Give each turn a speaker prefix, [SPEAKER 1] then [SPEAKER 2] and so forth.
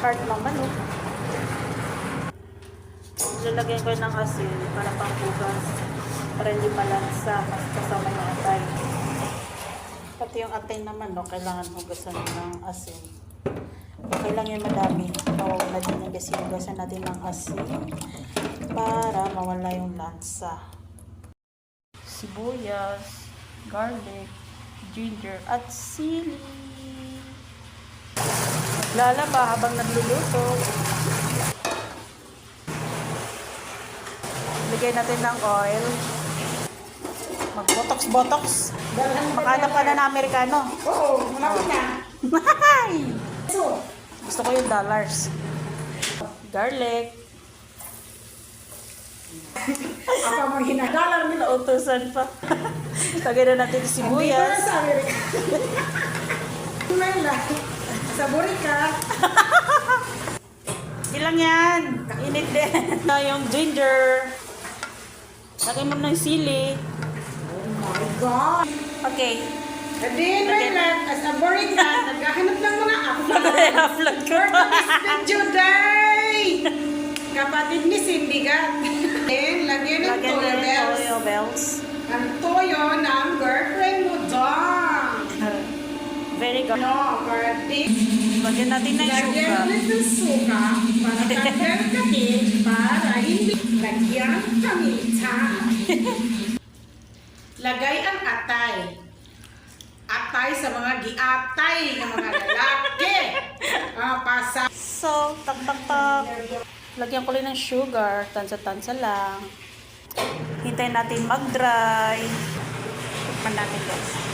[SPEAKER 1] heart ng manok. Lalagyan ko ng asin para panghugas. Para hindi malansa. Mas kasama yung atay. Pati yung atay ng manok, kailangan hugasan ng asin. Okay lang yun madami. Mawawala din yung kasi hugasan natin ng asin para mawala yung lansa. Sibuyas, garlic, ginger, at sili. Lalaba habang nagluluto. Lagay natin ng oil. Mag-botox-botox. Makahanap ka na ng Amerikano.
[SPEAKER 2] Oo, malapit na.
[SPEAKER 1] Gusto ko yung dollars. Garlic.
[SPEAKER 2] Ako mga hinadalan nila.
[SPEAKER 1] Nautusan pa. Lagay na natin yung sibuyas.
[SPEAKER 2] Sa Amerika. Tunay lang. Sa Boricua.
[SPEAKER 1] Ilang yan? Init din. Yung ginger. Lagay mo na yung sili.
[SPEAKER 2] Oh my God.
[SPEAKER 1] Okay.
[SPEAKER 2] And then, my love, as a Boricua, naghahanap ng mga upload.
[SPEAKER 1] Upload ko
[SPEAKER 2] For
[SPEAKER 1] pa.
[SPEAKER 2] this video day. Kapatid ni Cindy Gat. Then, lagyan ng
[SPEAKER 1] Lagyan
[SPEAKER 2] toyo
[SPEAKER 1] na
[SPEAKER 2] bells.
[SPEAKER 1] yung toyo bells.
[SPEAKER 2] Ang toyo ng girlfriend mo dong.
[SPEAKER 1] Very good.
[SPEAKER 2] No, for this.
[SPEAKER 1] Lagyan natin ng
[SPEAKER 2] Lagyan
[SPEAKER 1] sugar.
[SPEAKER 2] ulit ng suka para tanggal kami para hindi lagyan kami Lagay ang atay. Atay sa mga giatay ng mga lalaki. Pasa.
[SPEAKER 1] So, tak. Lagyan ko rin ng sugar. Tansa-tansa lang. Hintayin natin mag-dry. Tikman natin guys.